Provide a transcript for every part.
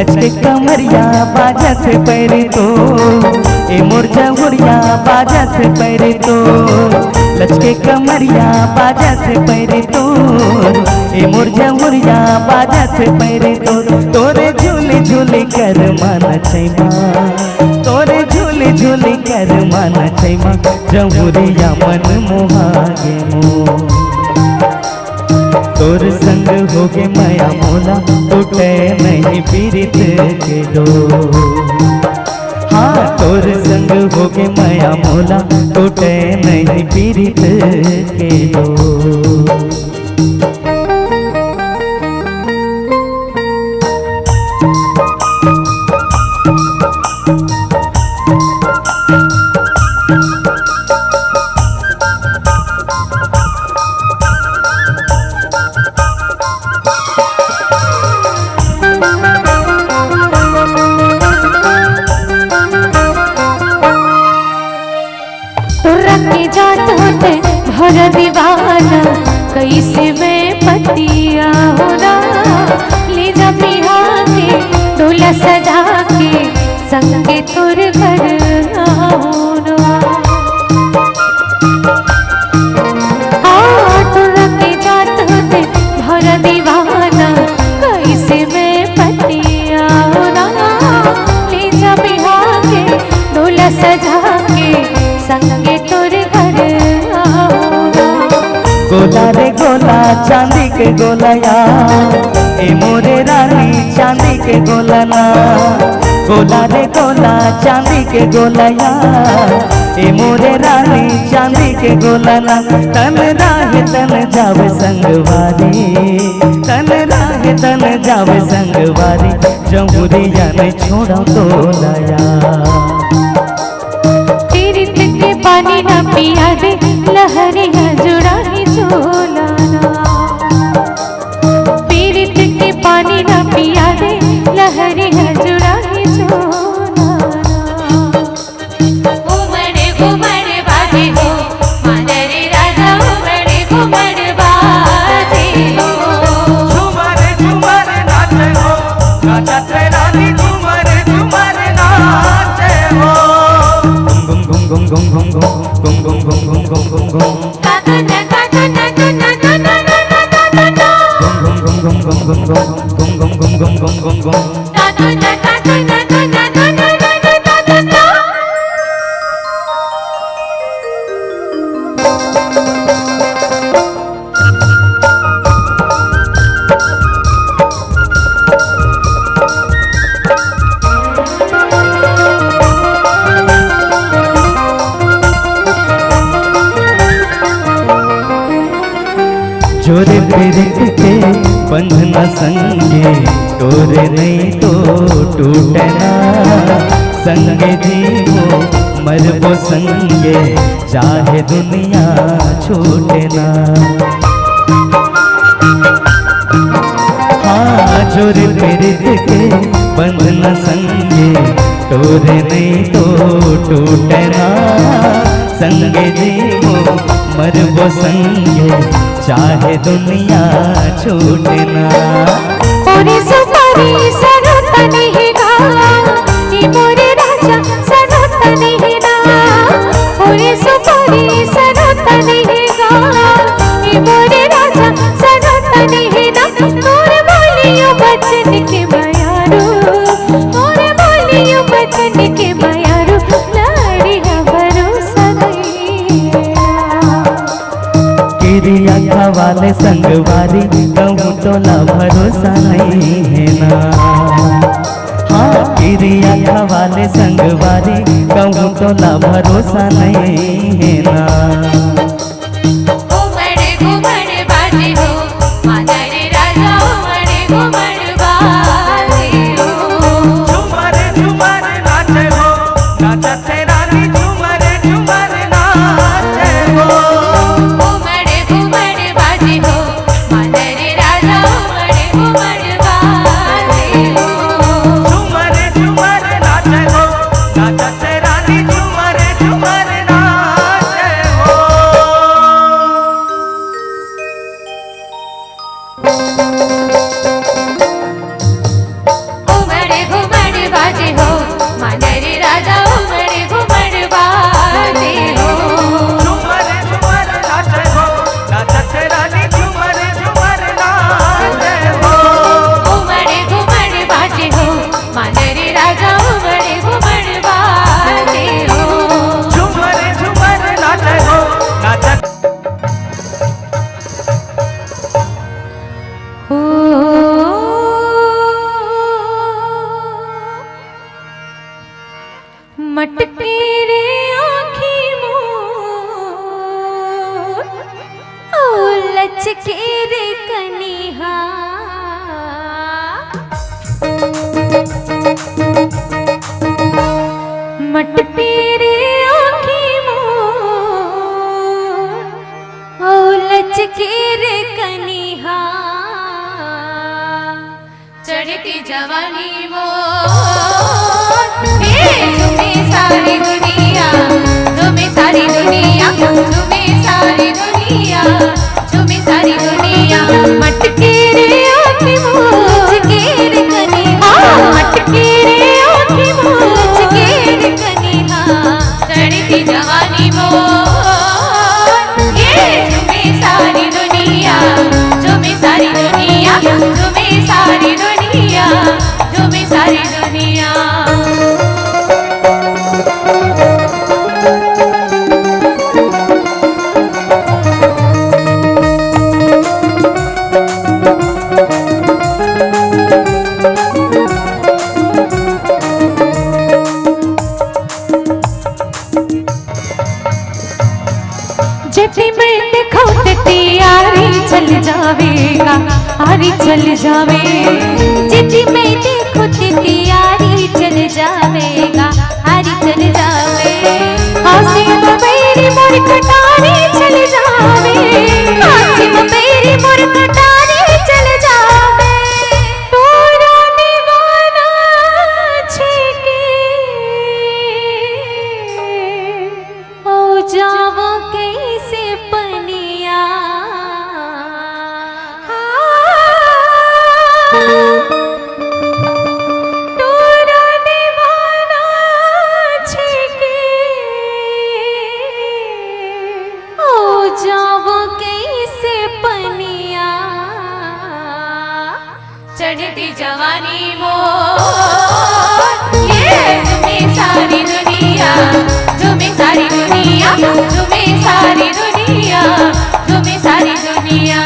लचके कमरिया बाजत पैर तो ए मोर जमुरिया बाजत पैर तो लचके कमरिया बाजत पैर तो ए मोर जमुरिया बाजत पैर तो तोरे झूले झूले कर माना छैमा तोरे झूले झूले कर माना छैमा जमुरिया मन मोहागे मो तोर संग होगे माया मोला टूटे नहीं पीरित के दो हाँ तोर संग होगे माया मोला टूटे नहीं पीरित के दो भर दीवाना कैसे मैं पतिया होना ले जा बिहा के डोला सजा के संगे तुर घर होना तुर के जात होते भर दीवाना कैसे मैं पतिया होना ले जा बिहा के डोला सजा के संगे तुर घर गोला रे गोला चांदी के गोलाया ए मोरे रानी चांदी के गोलाना गोला रे गोला चांदी के गोलाया ए मोरे रानी चांदी के गोलाना तन राह तन जावे संगवारी तन राह तन जावे संगवारी जमुरिया ने छोड़ा तोलाया तेरी के पानी ना पिया दे लहरिया जुड़ा ही झोलाना पीरित के पानी ना पिया दे लहरिया जुड़ा ही झोलाना घुमड़ घुमड़ बाजे हो मादरे राजा घुमड़ घुमड़ बाजे हो झूमर झूमर नाचे हो नाचते रानी झूमर झूमर नाचे हो घुम घुम घुम घुम घुम घुम घुम घुम घुम घुम घुम घुम घुम जोरे प्रीत के बंधना संगे तोरे नहीं तो टूटना संगे जीवो मरबो संगे चाहे दुनिया छूटना हाँ जोरे प्रीत के बंधना संगे तोरे नहीं तो टूटना संगे जीवो मरबो संगे चाहे दुनिया छूटना ओरे सुपारी सरोत नहीं गा ई मोरे राजा सरोत नहीं ना ओरे सुपारी सरोत नहीं गा ई मोरे राजा सरोत नहीं ना तोरे बोलियो बचन के बयारू तोरे बोलियो बचन के बयारू लाड़िया भरोसा नहीं किरिया वाले संगवारी कहूँ तोला भरोसा नहीं है ना हाँ किरिया वाले संगवारी कहूँ तोला भरोसा नहीं है ना घुमड़ घुमड़ बाजे हो मादरे राजा घुमड़ घुमड़ बाजे हो झूमर झूमर नाचे हो नाचते रानी झूमर झूमर नाचे हो घुमड़ घुमड़ बाजे हो मादरे राजा घुमड़ घुमड़ बाजे हो झूमर झूमर नाचे हो नाचते रानी झूमर झूमर नाचे हो मटके रे आँखी मोर ओ लचके रे कनिहा चढ़ती जवानी मोर झूमे सारी दुनिया झूमे सारी दुनिया झूमे सारी दुनिया झूमे सारी दुनिया मटके रे आँखी मोर लचके रे कनिहा मटके रे आँखी मोर लचके रे कनिहा चढ़ती जवानी मोर झूमे सारी दुनिया झूमे सारी दुनिया झूमे सारी दुनिया झूमे सारी दुनिया। जति में देखो तती आरी चल जावेगा आरी चल जावे जति में देखो तती आरी चल जावेगा आरी चल जावे आसिम मेरी मोर कटारी चल जावे आसिम मेरी मोर कटारी चल जावे तोरा दीवाना छेके ओ जावा कैसे पनिया तोरा दीवाना छेके ओ जावा कैसे पनिया चढ़ती जवानी मोर झूमे सारी दुनिया झूमे सारी दुनिया झूमे सारी दुनिया झूमे सारी दुनिया।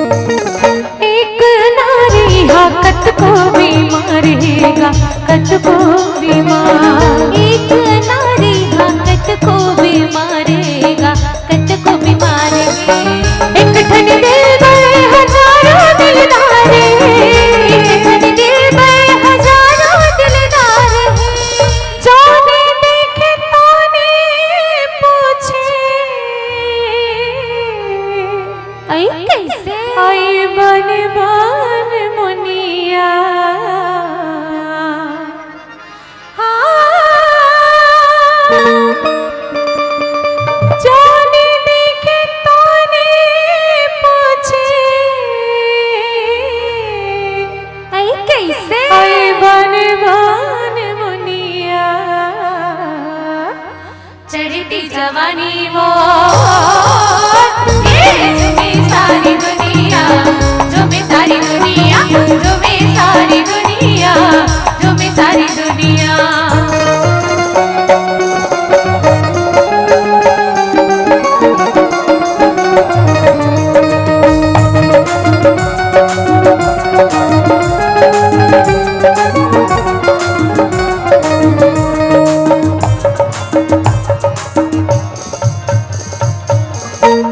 एक नारी हा कत को भी मारेगा कत को भी मार एक नारी हा कत को भी मारेगा कत को भी मारेगा एक ठन दिल में हजारों दिलदार एक ठन दिल में हजारों दिलदार जाने देखे तोने पूछे आई कैसे आई बन बन मुनिया जाने देखे तोने पूछे आई कैसे आई बन बन मुनिया चढ़ती जवानी मोर झूमे सारी दुनिया झूमे सारी दुनिया झूमे सारी दुनिया झूमे सारी दुनिया।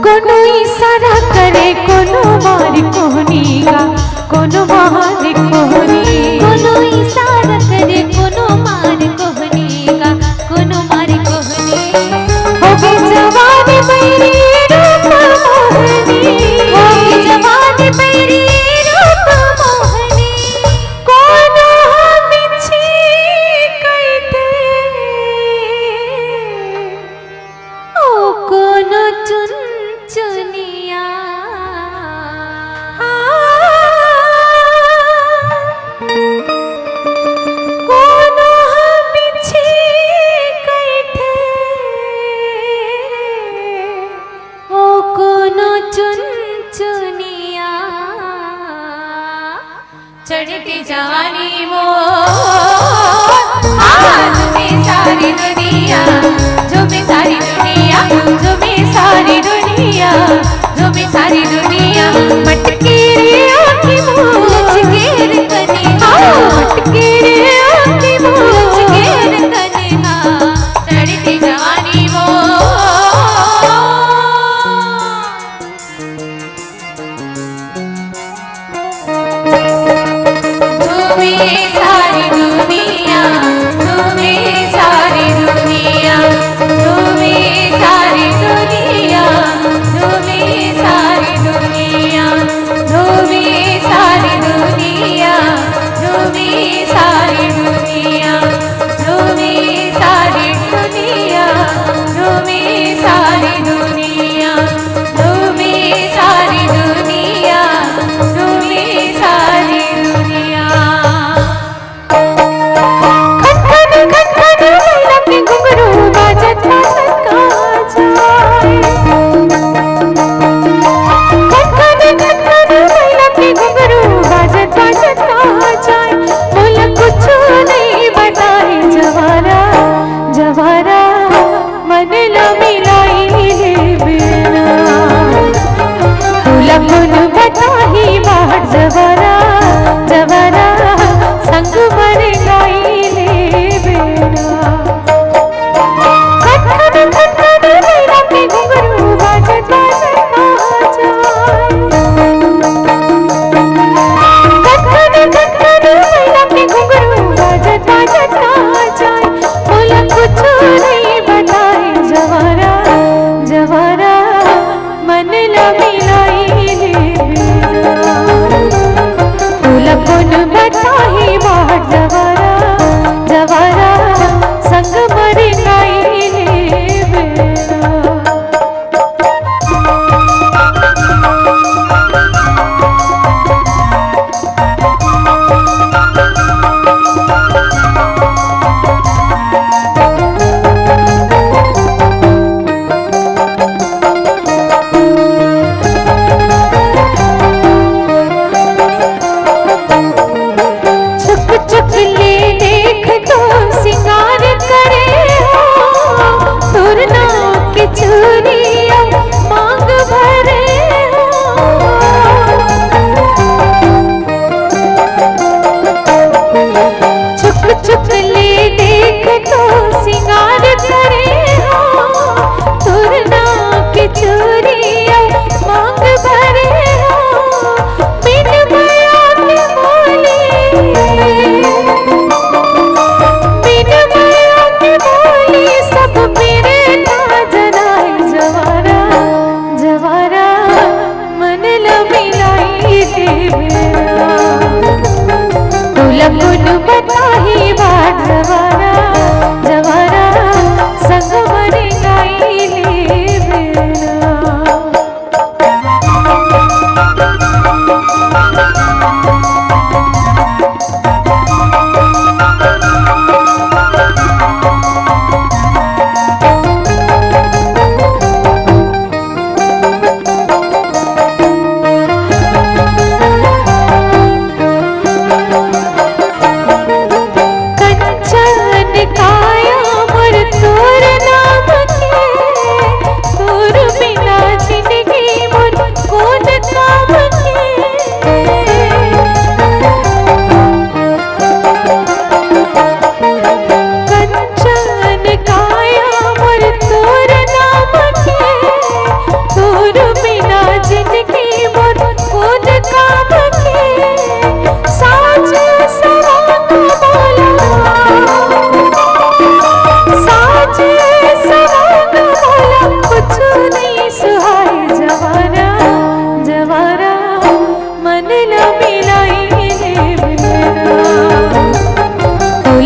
कोनो इशारा करे कोनो मार कोहनीगा कोनो मार कोहनी कोनो इशारा करे कोनो मार कोहनीगा कोनो मार कोहनी होगी जवानी मेरी रूप मोहनी होगी जवानी मेरी रूप मोहनी कोनो बिछी कहते ओ कोनो चुन चुनिया कोनो बिछी कहते ओ कोनो चुन चुनिया चढ़ती जवानी मोर झूमे सारी दुनिया झूमे सारी दुनिया झूमे सारी दुनिया झूमे सारी दुनिया मटके रे आँखी मोर लचके रे कनिहा मटके रे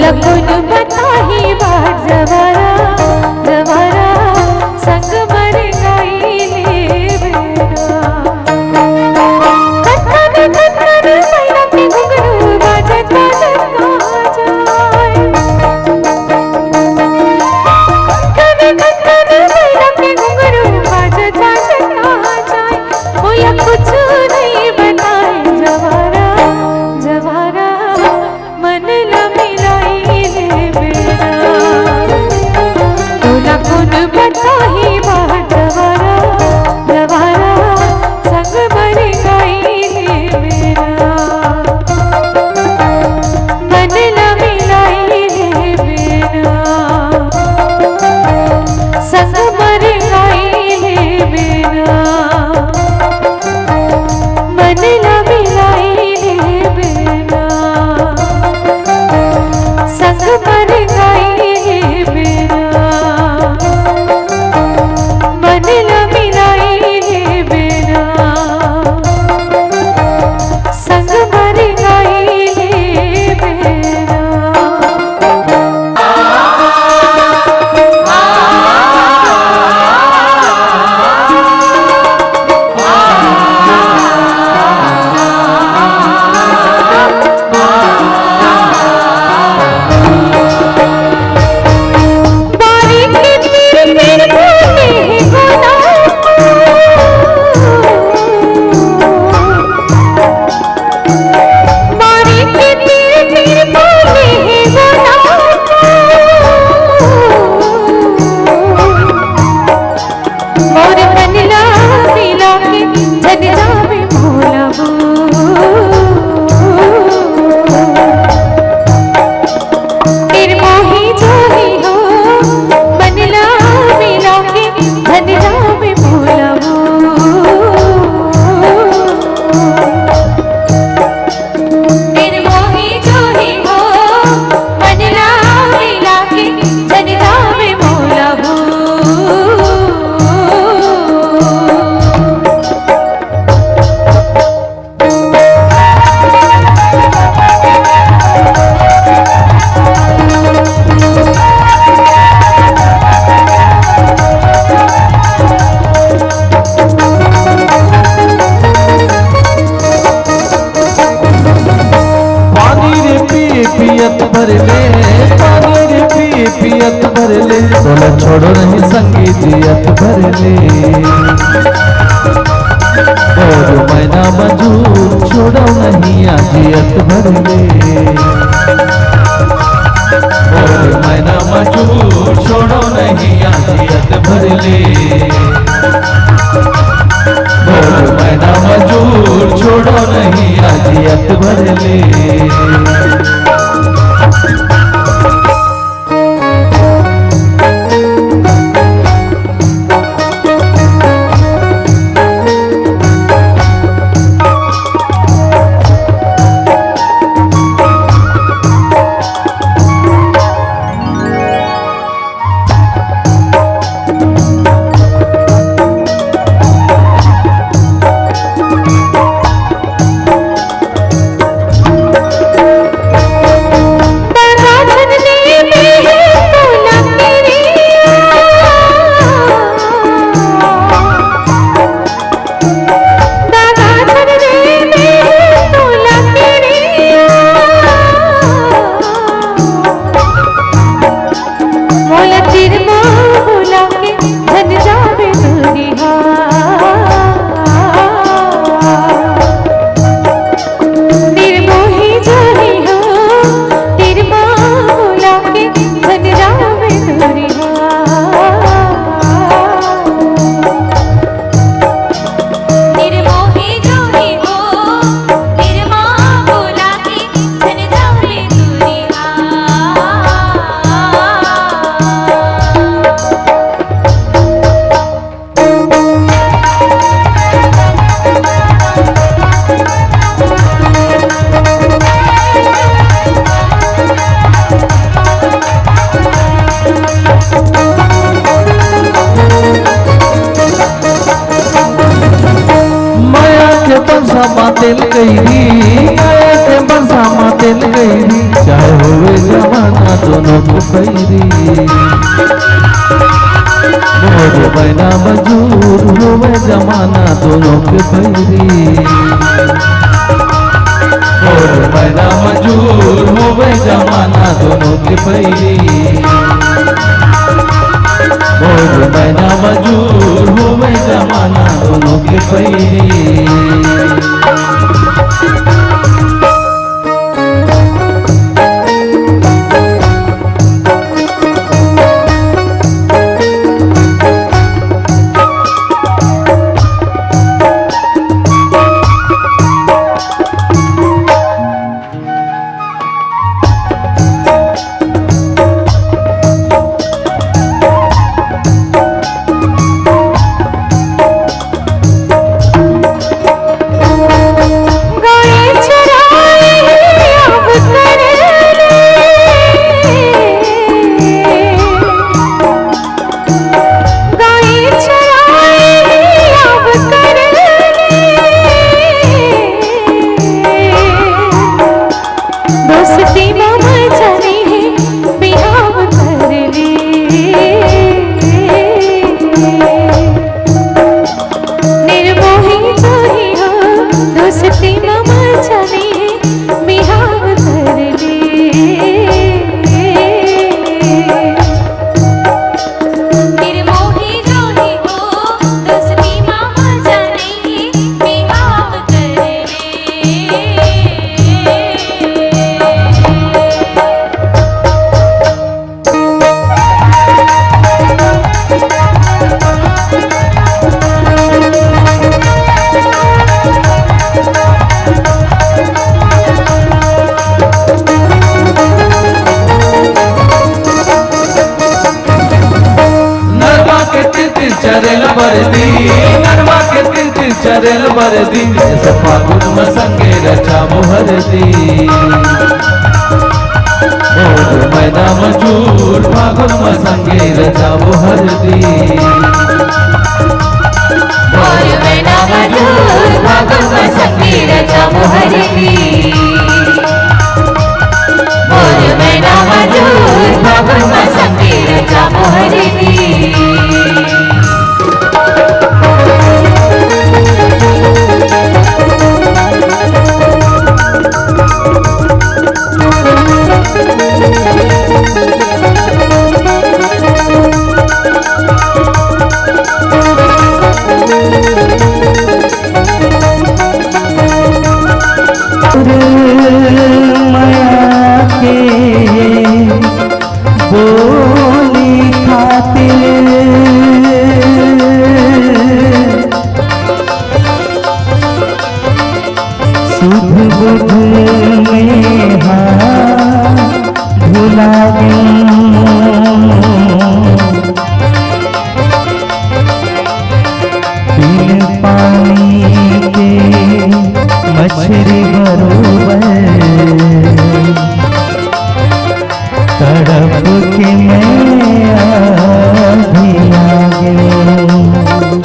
बोला कौन बताही बात जवारा जवारा संग मर गई बेरा खटखट खटखट मैना के घुंघरू बाजत बाजत कहाँ जाए खटखट खटखट मैना के घुंघरू बाजत बाजत कहाँ जाए वो या कुछ नहीं बताए जवारा जवारा मन न मिलाई ले बेरा बोला कौन बताही बात जवारा जवारा संग मर गई ले बेरा मन न मिलाई ले बेरा संग मर गई ले बेरा मन न मिलाई ले बेरा संग मर गई ले बेरा मन न मिलाई ले बेरा संग मर गई ले बेरा बारी के तीर तीर बोले हैं गुलाब बारी के तीर तीर बोले हैं गुलाब और बनला मिला के जन जावे भोला निर्मोही जो ही हो बनला मिला के धन जावे भोला निर्मोही जो ही हो बनला मिला के धन जावे भोला पानी रे पियत भर ले पानी रे पियत भर ले बोला छोड़ो नहीं संगीतियत भर ले और मैना मजूर छोड़ो नहीं आजियत भर ले और मैना मजूर छोड़ो नहीं आजियत भर ले और मैना मजूर छोड़ो नहीं आजियत भर ले तेल कैरी माया के बरसा मा तेल कैरी चाहे होवे जमाना दोनों के पैरी मोर बहना मजूर होवे जमाना दोनों के पैरी मोर बहना मजूर होवे जमाना दोनों के पैरी मोर बहना मजूर होवे जमाना दोनों के पैरी चरेल बरदी नरवा के तिल तिल चरेल बरदी ऐसा फागुन मसंगे रचा मुहरदी मोर मैना मजूर फागुन मसंगे रचा मुहरदी मोर मैना मजूर फागुन मसंगे रचा मुहरदी मोर मैना मजूर फागुन मसंगे रचा मुहरदी बोली खातिर सुध बुध में हाथ भुला बिन पानी के मछली बरोबर तड़प के मैं भी आ गया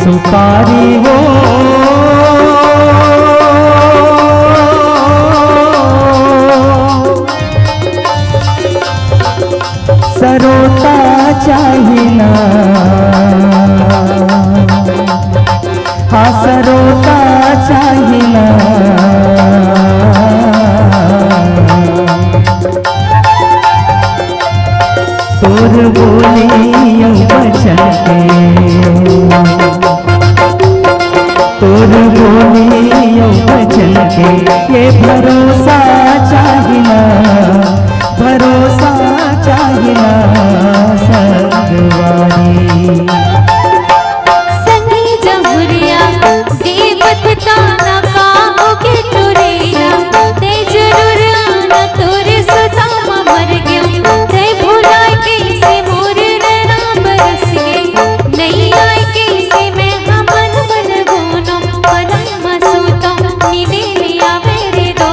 सुपारी हो सरोता चाहिए ना, हाँ सरोता चाहिए ना, तो तोर बोलियों बचन के, तोर बोलियों बचन के ये भरोसा चाहिना, भरोसा चाहिना संगवारी। संगी जमुरिया देवत ताना काहोगे टुरिया, ते जरूर आना तोरे सतामा मर गयो, ते भुलाए कैसे मोर नैना बरस गई, नहीं आए कैसे मैं हमन बन गुनो, पलंग मसूतो नींदे लिया मेरे दो।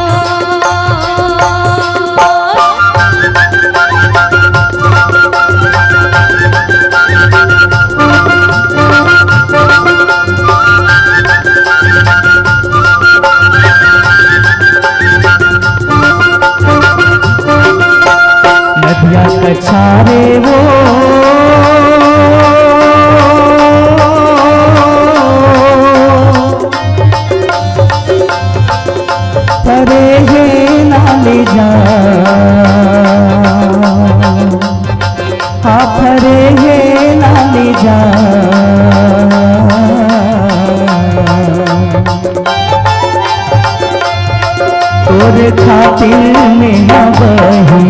नदिया कछारे वो परे है नाले जा, हाँ परे है नाले जा। तोरे खातिर में न बही,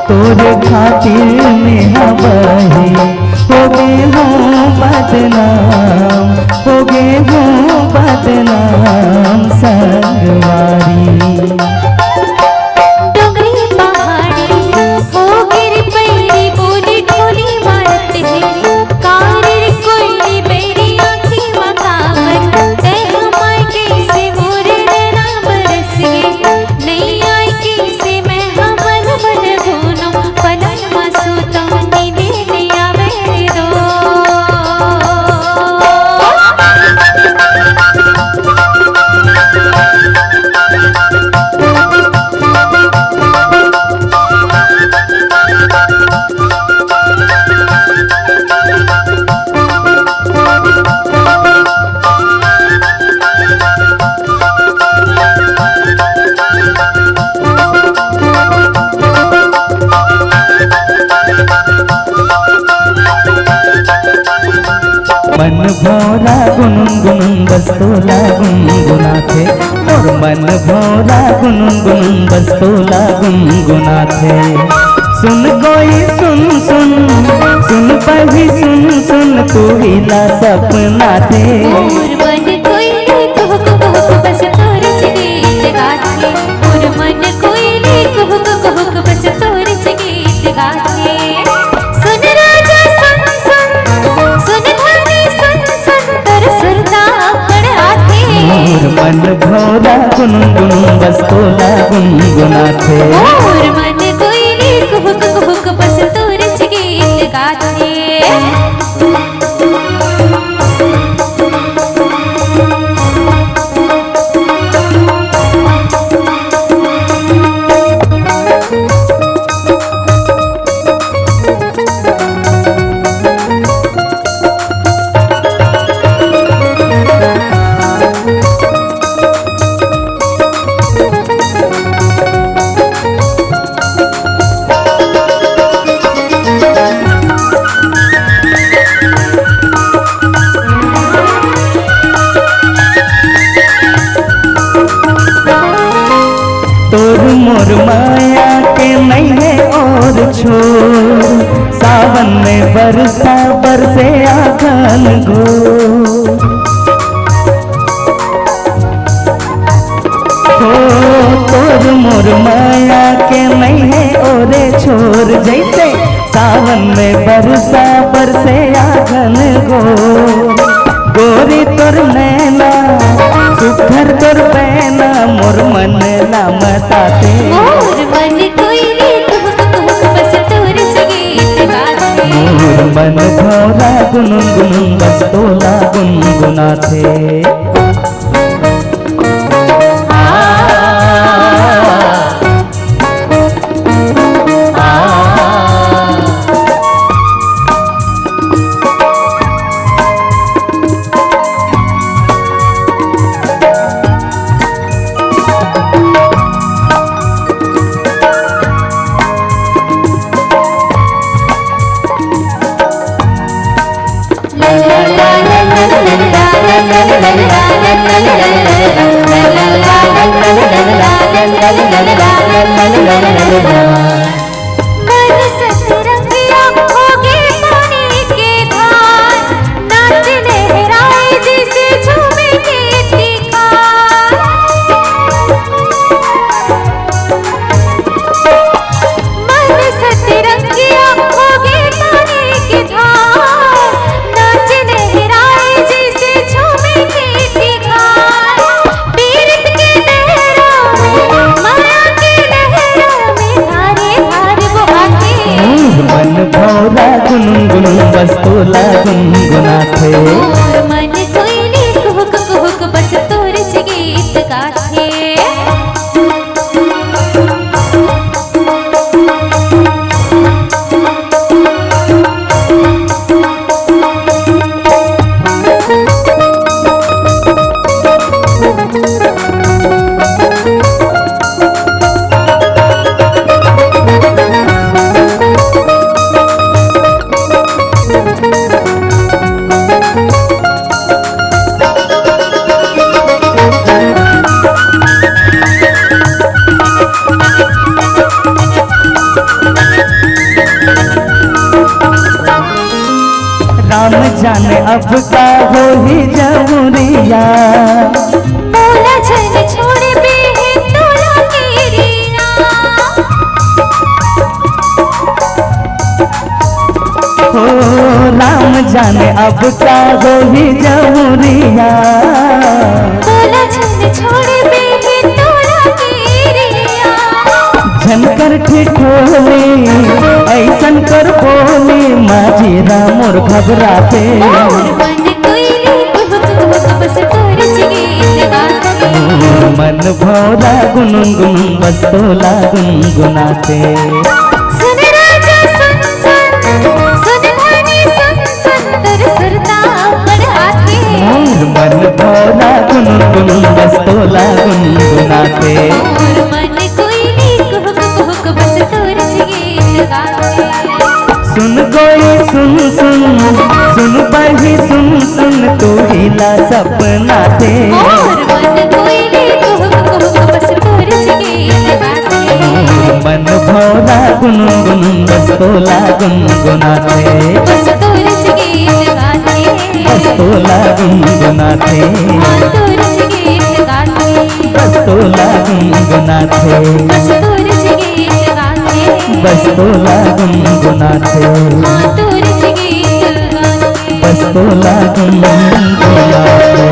तोरे खातिर में न बही, हो गए हूँ बदनाम, हो गए हूँ बदनाम संगवारी। डोंगरी पहाड़ी हो गिर पैरी बोली ढोली मारत है, कारी कोयली बेरी आँखी मकावर, ते हमाय कैसे मोरे नैना बरस गई, नहीं आई कैसे मैं हमन बन गुनो, पलंग मसूतो नींदे लिया मेरे दो। मन भोला गुनगुन बस तोला गुनगुना थे, और मन भोला गुनगुन बस तोला गुनगुना थे। सुन कोई सुन सुन सुन पही सुन सुन तू हिला सपना थे। मोर मन कोयले कुहुक कुहुक बस तोर गीत गाथे, मोर मन कोयले कुहुक कुहुक बस तोर गीत गाथे। सुन राजा सुन सुन सुन धानी सुन सुन तर सुरता पड़ आथे। मोर मन भोला गुनगुन बस तोला गुनगुना थे। मोर मन कोयले कुहुक कुहुक बस तोर गीत गाथे। तोर मोर माया के नहीं है और छोर, सावन में बरसा बरसे आंगन गो। हो तोर मोर माया के नहीं है और छोर, जैसे सावन में बरसा बरसे आंगन गो। गोरी तोर नैना सुखर तोर पैना मोर मन लामताते। मोर मन कोयले कुहुक कुहुक बस तोर गीत गाथे। मोर मन भोला गुनगुन बस तोला गुनगुना थे। मन सतरंगिया होगे पानी के धार, नाच लहराए जैसे झूमे खेती कार। मन सतरंगिया होगे पानी के धार, नाच लहराए जैसे झूमे खेती कार। पीरत के लहरों में, माया के लहरों में धारे धार बहाते। मन भौरा गुनगुन बस तोला गुनगुनाथे। और मन कोयली कुहुक कुहुक बस तोर से गीत गाथे। राम जाने अब का हो ही जमुरिया। बोला छन छोड़ बे तोला केरिया। हो राम जाने अब का हो ही जमुरिया। बोला छन छोड़ बे तोला केरिया। झनकर ठिठोले ऐसन कर बोले माझी रामोर घबराते। और मन कोयली कुहुक कुहुक बस तोर से गीत गाथे। मन भौरा गुनगुन बस तोला गुनगुनाते। सुन राजा सुन सुन, सुन धनी सुन सुन, तर सुरता बढ़ाते। मन भौरा गुनगुन बस तोला गुनगुनाते। और मन कोयली कुहुक कुहुक बस तोर से गीत गाथे। सुन गोरी सुन सुन, सुन बही सुन सुन, तू हिला सपना थे। और मन कोयली कुहुक कुहुक बस तोर से गीत गाथे। मन भौरा गुनगुन बस तोला गुनगुनाते। बस तोर से गीत गाथे। बस तोला गुनगुनाते। हाँ तोर से गीत गाथे। बस तोला गुनगुनाते। बस तोर से गीत गाथे। बस तोला गुनगुनाते। हाँ तोर से गीत गाथे। बस तोला गुनगुनाते।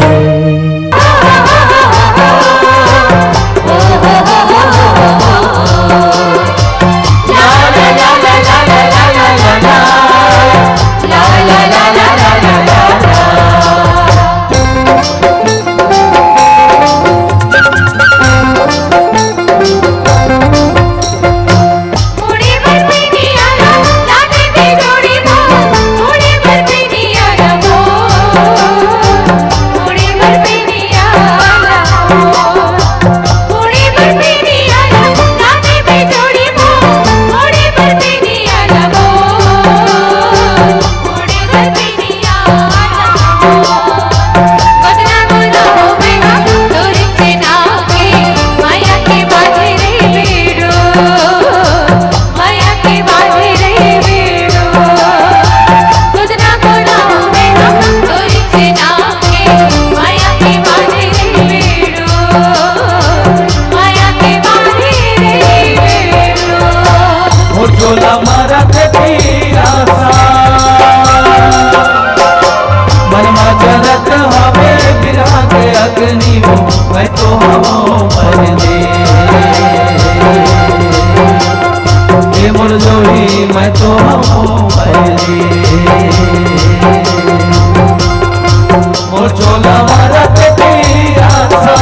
मैं तो पहले मोर चोला मारा ते तेरा सा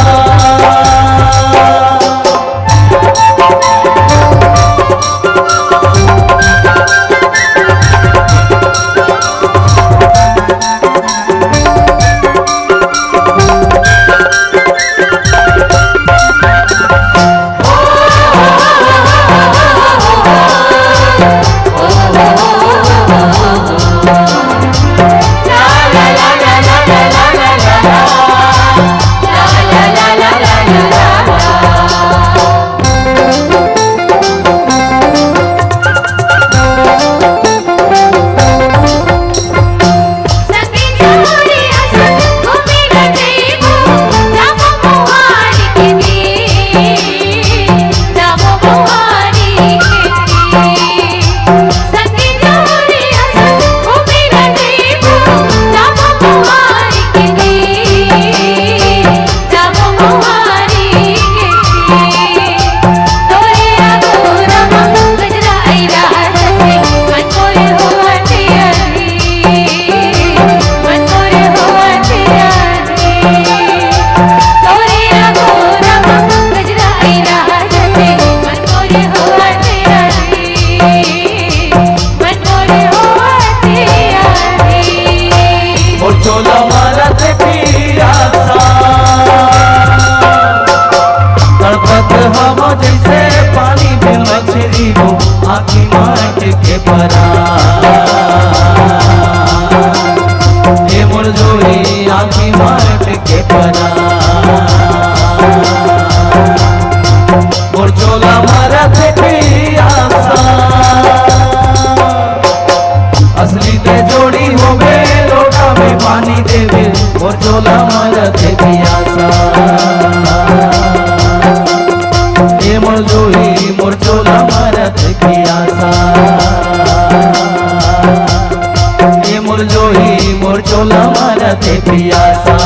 के परा ये मोर जोड़ी आँखी मारट के परा मोर चोला मारा थे आशा असली ते जोड़ी हो गए लोटा में पानी देवे मोर चोला मारा थे आशा ये मोर जोड़ी मोर चोला मारा थे आशा ये मोर जोड़ी मोर चोला मारा थे आशा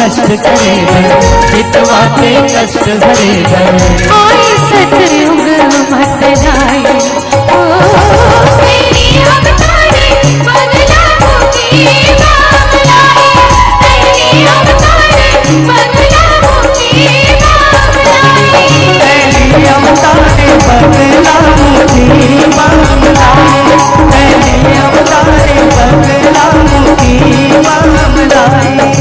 कष्ट करे चितवा के कष्ट हरे आई सतयुग मत जाए ओ तेरी अवतारी बदलाऊंगी नाम लाए तेरी अवतारी बदलाऊंगी नाम लाए तेरी अवतारी बदलाऊंगी नाम लाए तेरी अवतारी बदलाऊंगी नाम लाए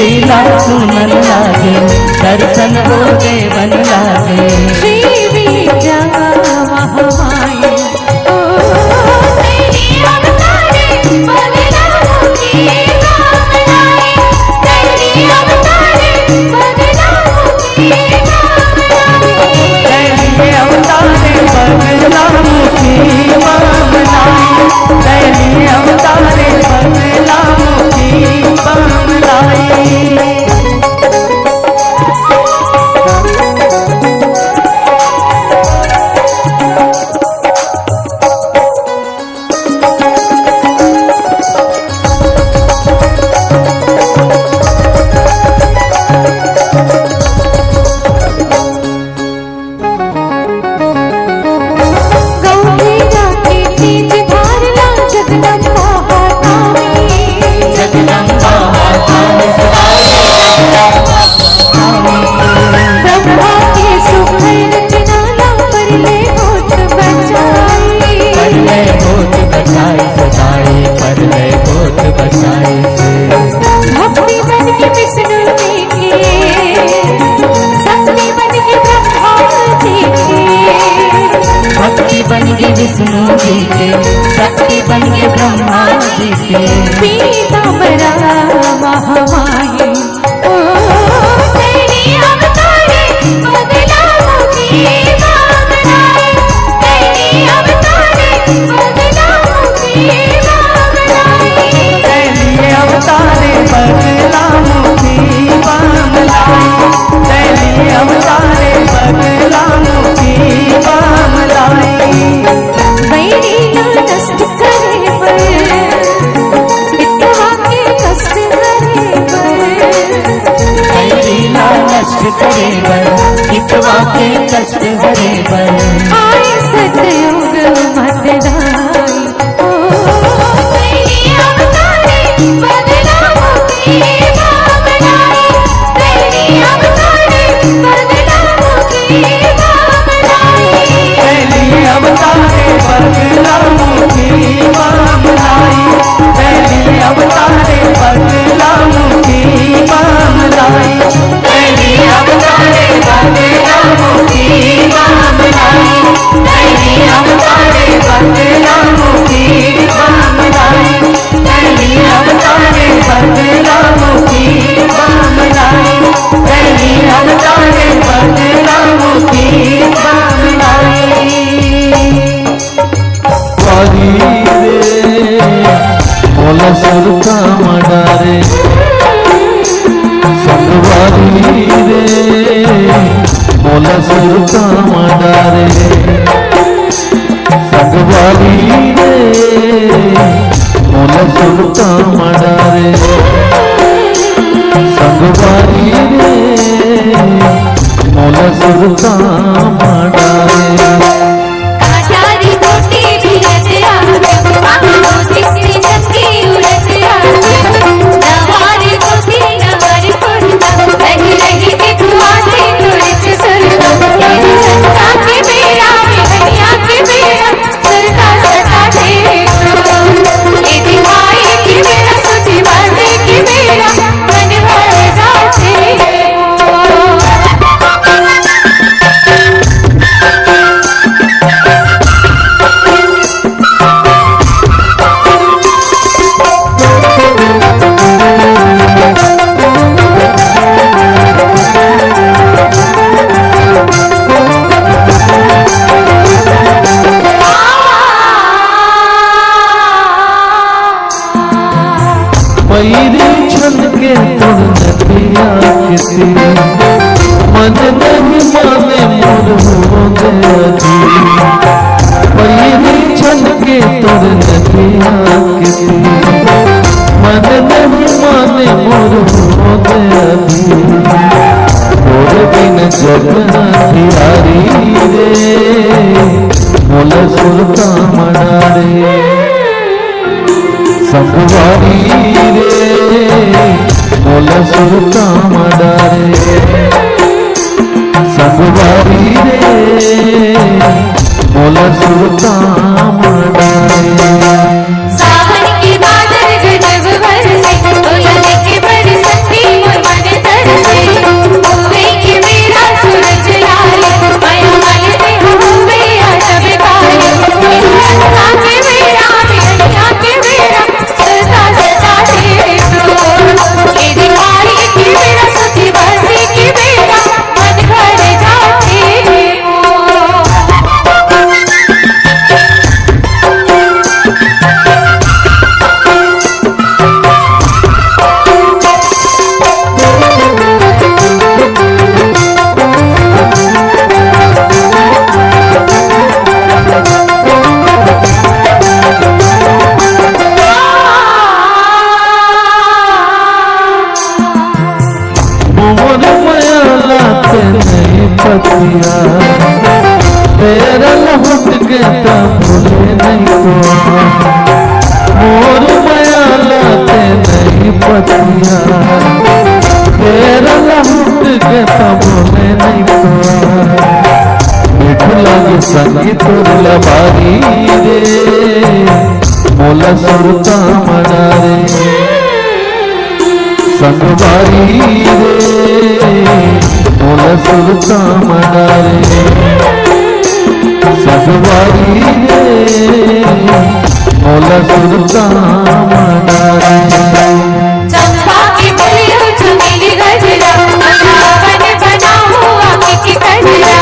शीला सुनन लागे, दर्शन हो देवन लागे। श्री विद्या महामाई ओ तेरी अवतारे बदलामुखी कामनाएं, तेरी अवतारे बदलामुखी दैवीय अवतारे बदलामुखी बामलाई, दैवीय अवतारे बदलामुखी बामलाई। विष्णु जी के शक्ति बन के ब्रह्मा जी के, पीतांबरा महामाई ओ तेरी अवतारे बदलामुखी कामनाएं, तेरी अवतारे बदलामुखी कामनाएं। दैवीय अवतारे बदलामुखी बामलाई, दैवीय अवतारे बदलामुखी बामलाई। वैरी कष्ट करे पर इतना के कष्ट करे पर, वैरी नष्ट करे बर, इतवा के कष्ट हरे बर। आए सतयुग मतदाई ओ तेरी अवतारे बदलामुखी कामनाएं, तेरी अवतारे बदलामुखी कामनाएं। दैवीय अवतारे बदलामुखी बामलाई, दैवीय अवतारे बदलामुखी बामलाई, दैवीय अवतारे बदलामुखी बामलाई, दैवीय अवतारे बदलामुखी बामलाई, दैवीय अवतारे बदलामुखी बामलाई, दैवीय अवतारे बदलामुखी बामलाई। वारी रे मोला सुरता मडारे, संगवारी रे मोला सुरता मडारे, संगवारी रे मोला सुरता मडारे, संगवारी रे मोला सुरता मडारे। काटारी मोटी भिरत आवे, मोती से शक्ति उड़त आवे, नवारी मोती नवर फुरता, रही रही दिखवा दे तुड़च सुरता। तेरी सत्ता के बेड़ा में हनिया के बेड़ा, सरका सटा देखो, तेरी माई की बेड़ा तुझी बांधे की बेड़ा, मन भर जाते मेरे छन के तुरनतिया किसी मन नहीं माने मोर हो गई। मेरे छन के तुरनतिया किसी मन नहीं माने मोर हो गई। मोर बिन जगना तिहारी रे मोला सुरता मनारे। संगवारी रे मोला सुरता मडारे। संगवारी रे मोला सुरता मडारे। सावन के बादल गजब बरसे, तोला लेके बरसती मोर पतिया तेरा लहुट के तब भूले नहीं तो मोर माया लाते नहीं पतिया तेरा लहुट के तब भूले नहीं तो मिठू लगे संगी तोर लबारी रे मोला सुरता मना रे संगवारी रे मोला सुरता मना रे संगवारी रे मोला सुरता मना रे चंपा की कलियों चमेली गजरा बन बना हुआ की गजरा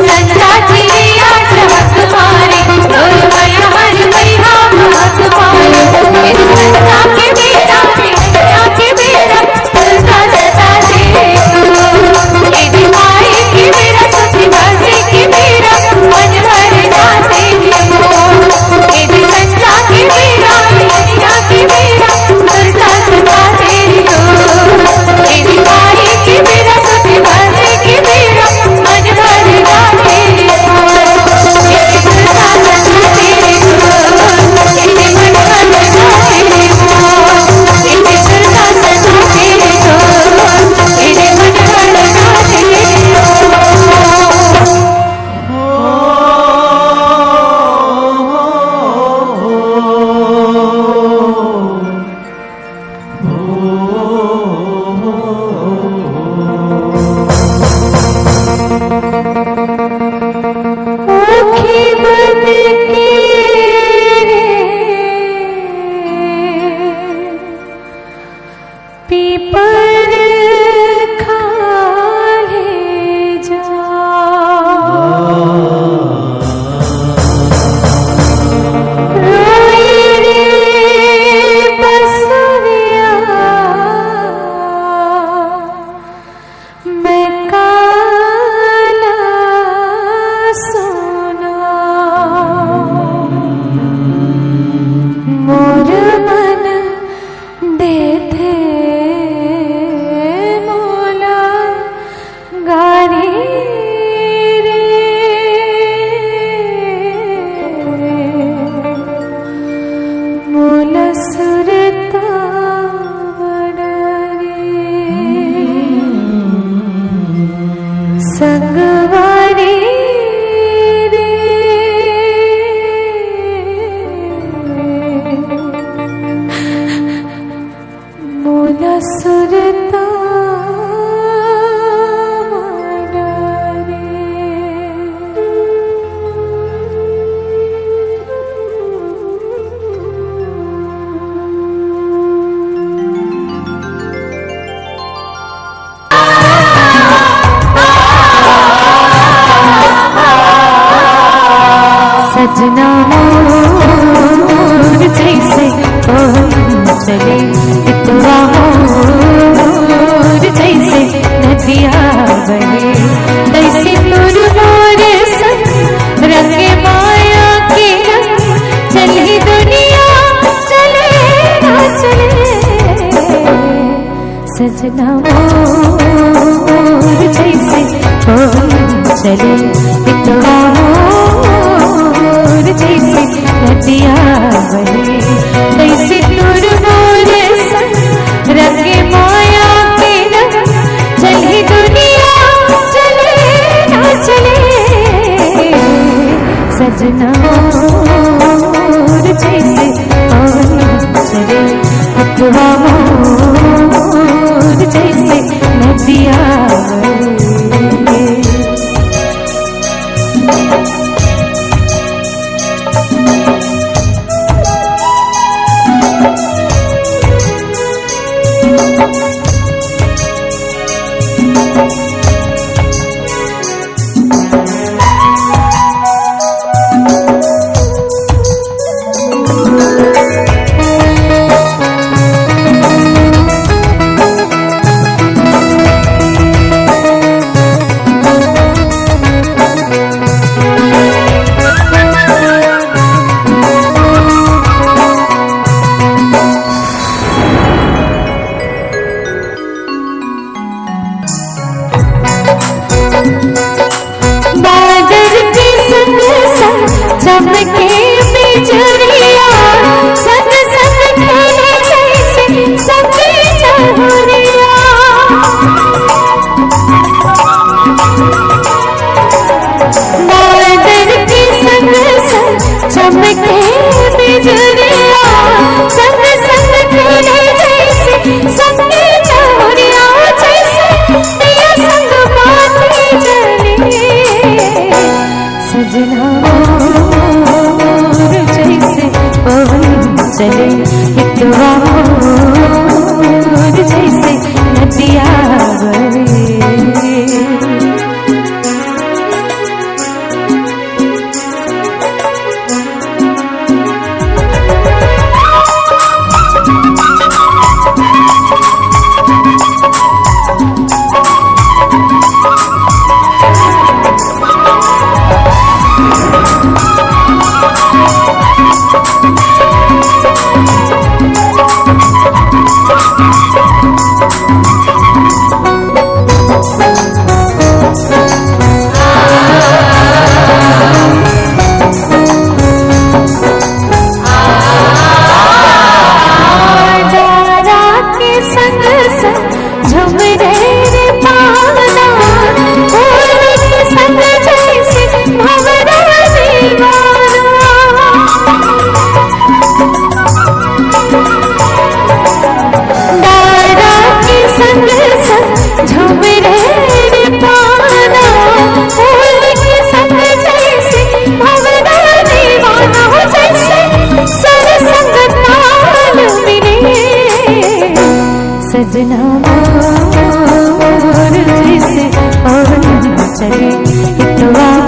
संजा चिड़िया चमक मारे डोल मैया हर मैया महक मारे इस संजा के बेरा सुलता सता देखो ये दिवाई की मेरा सती बाजी की मेरा मन भर जाते देखो ये संजा के बेरा दुनिया की मेरा सुलता सता देखो ये दिवाई की मेरा सती बाजी की मेरा मन भर जाते देखो ये सुलता सता देखो ये मन भर जाते देखो ये सुलता सता देखो ये मन भर जाते देखो आँखें बंद किए पीपर खा ले जा रोई रे बसरिया मैं काला सोना मोर मन दे दे मोला गारी रे मोला सुरता बड़रे संगवारी रे मोला सुरता सजना मोर जैसे चले इतना मोर जैसे नदिया बहे तैसे तुर मोर संग रंगे माया के रंग चली दुनिया चले ना चले सजना मोर जैसे चले इतना मोर जैसे नदिया बहे तैसे तुर मोर संग रंगे माया के रंग चली दुनिया चले ना चले सजना मोर जैसे चले इतना मोर जैसे नदिया बहे बादल के संग संग चमके बिजलिया, संग संग खेले जैसे संगे चोरिया, जैसे दिया संग बाती जले सजना मोर जैसे पवन चले इतवार जैसे नदिया बहे। सजना मोर जैसे पवन चले इतवार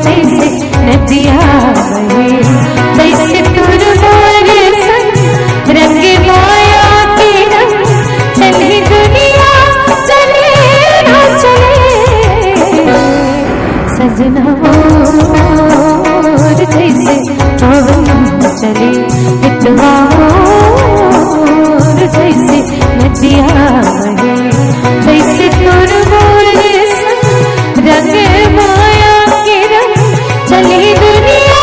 जैसे नदिया बहे, जैसे तुरबार संग रंग माया के रंग चले दुनिया चले ना चले। सजना मोर जैसे पवन चले इतवार जैसे नदिया बहे, जैसे तुरबार संग रंग माया के रंग चले दुनिया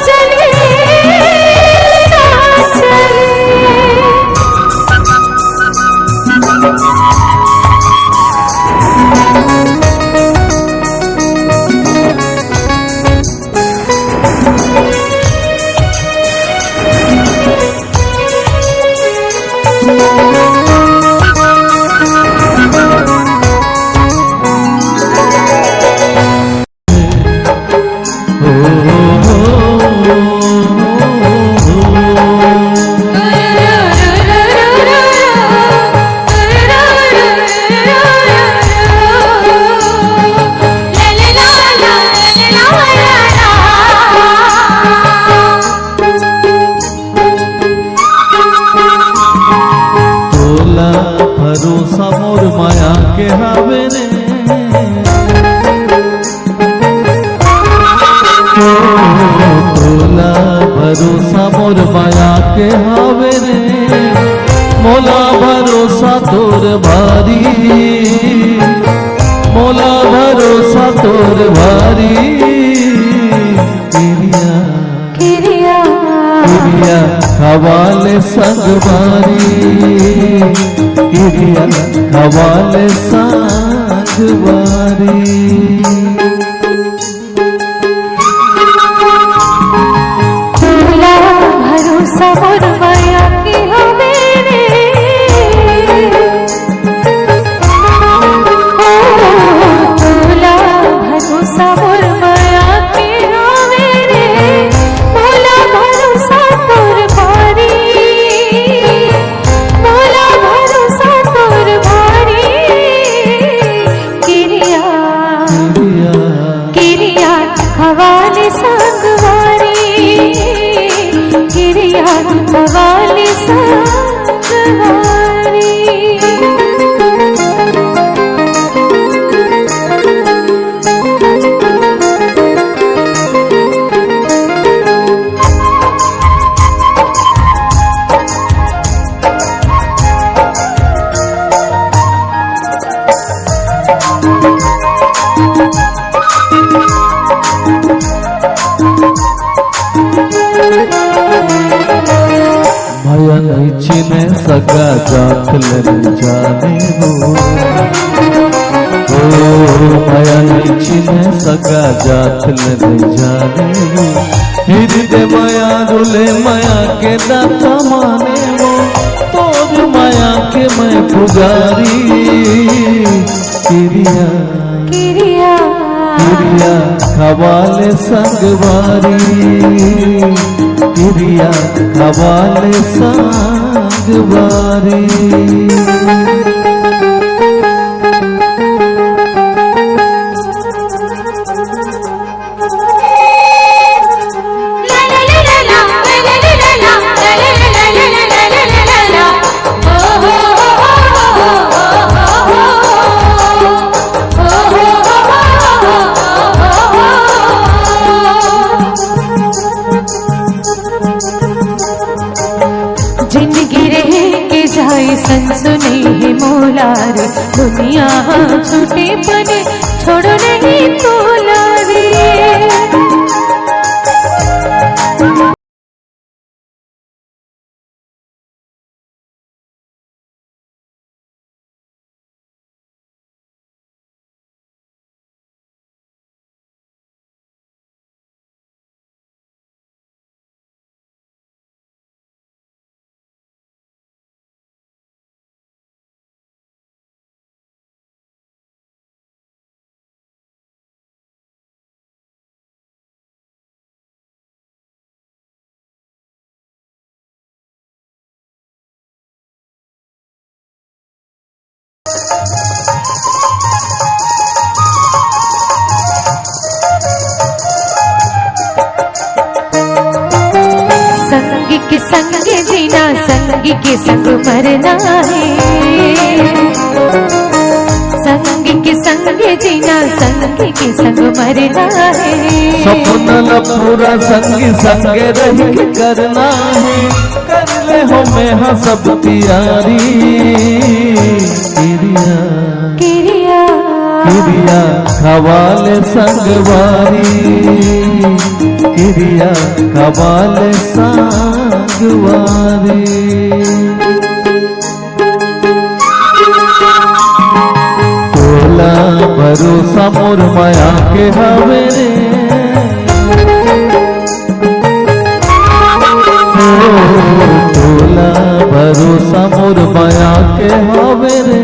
चले ना चले। भरोसा मोर माया के हावे रे, तोला भरोसा मोर माया के हावे रे, मोला भरोसा तोर भारी, मोला भरोसा तोर भारी। किरिया किरिया हवाले संगवारी, किरिया हवाले संगवारी। तोला भरोसा मोर माया के हावे रे, तोला भरोसा मोर माया के हावे रे, मोला भरोसा तोर भारी, मोला भरोसा तोर भारी। किरिया किरिया हवाले संगवारी, किरिया हवाले संगवारी। माया नहीं छीने सका जात लन जाने हो माया नहीं चिन्ह सगा जात नहीं जाने वो, हृदय माया रुले माया के दाता माने वो, तोर माया के मैं पुजारी। किरिया किरिया किरिया खवाले संगवारी, किरिया खवाले संगवारी। जिंदगी रह के जाए संसुने है मौला रे, दुनिया छूटे पने छोड़ो नहीं तोला रे। संग के संग जीना, संग के संग मरना है। संग के संग जीना, संग के संग मरना है। सपना पूरा संग संग रह के करना है, कर ले हो मैं हाँ सब तैयारी। किरिया किरिया किरिया खवाले संगवारी, किरिया खवाले संगवारी। तोला भरोसा मोर माया के हवे रे, तोला भरोसा मोर माया के हवे रे,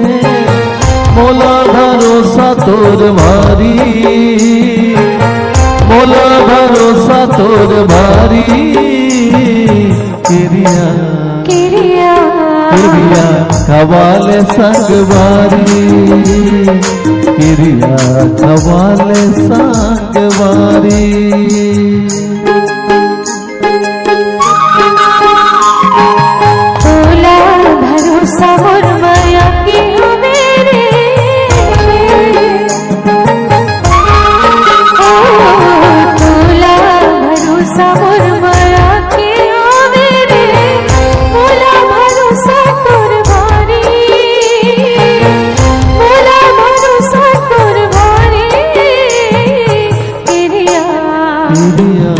मोला भरोसा तोर भारी, मोला भरोसा तोर भारी। किरिया किरिया किरिया खवाले संगवारी, किरिया खवाले संगवारी। तोला भरोसा मोर माया की हो मेरे, तोला भरोसा मोर माया की हो मेरे, मोला भरोसा तोर भारी, मोला भरोसा तोर भारी। किरिया किरिया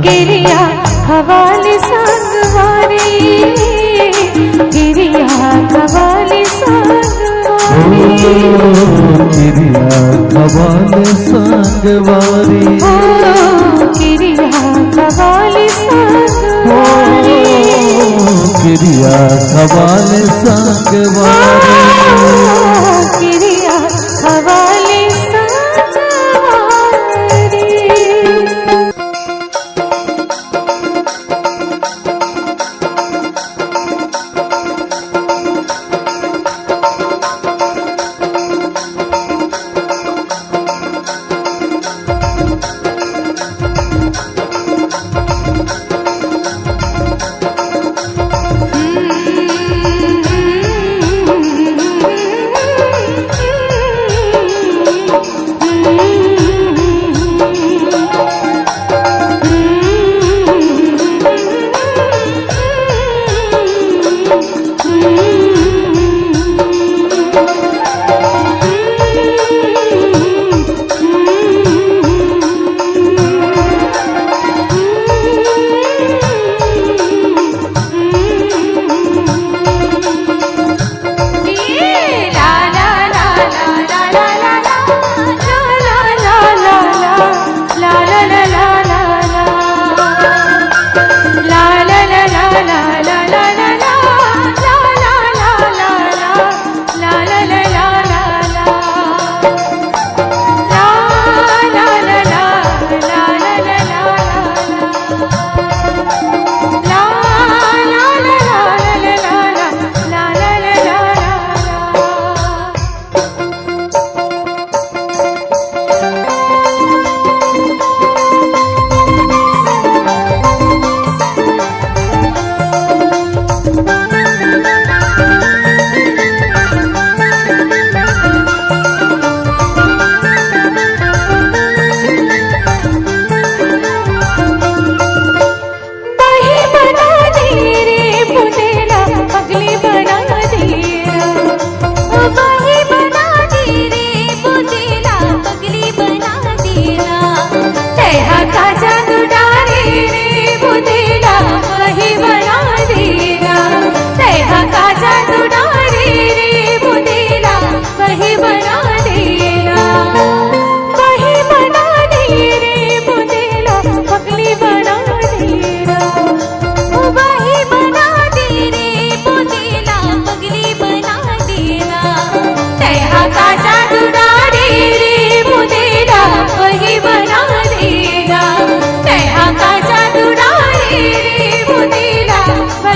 किरिया खवाले संगवारी, किरिया खवाले संगवारी। किरिया खवाले संगवारी, ओ किरिया खवाले संगवारी, किरिया खवाले संगवारी। किरिया खवाले संगवारी।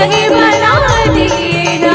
सही बना दिए ना।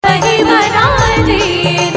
सही बना दिए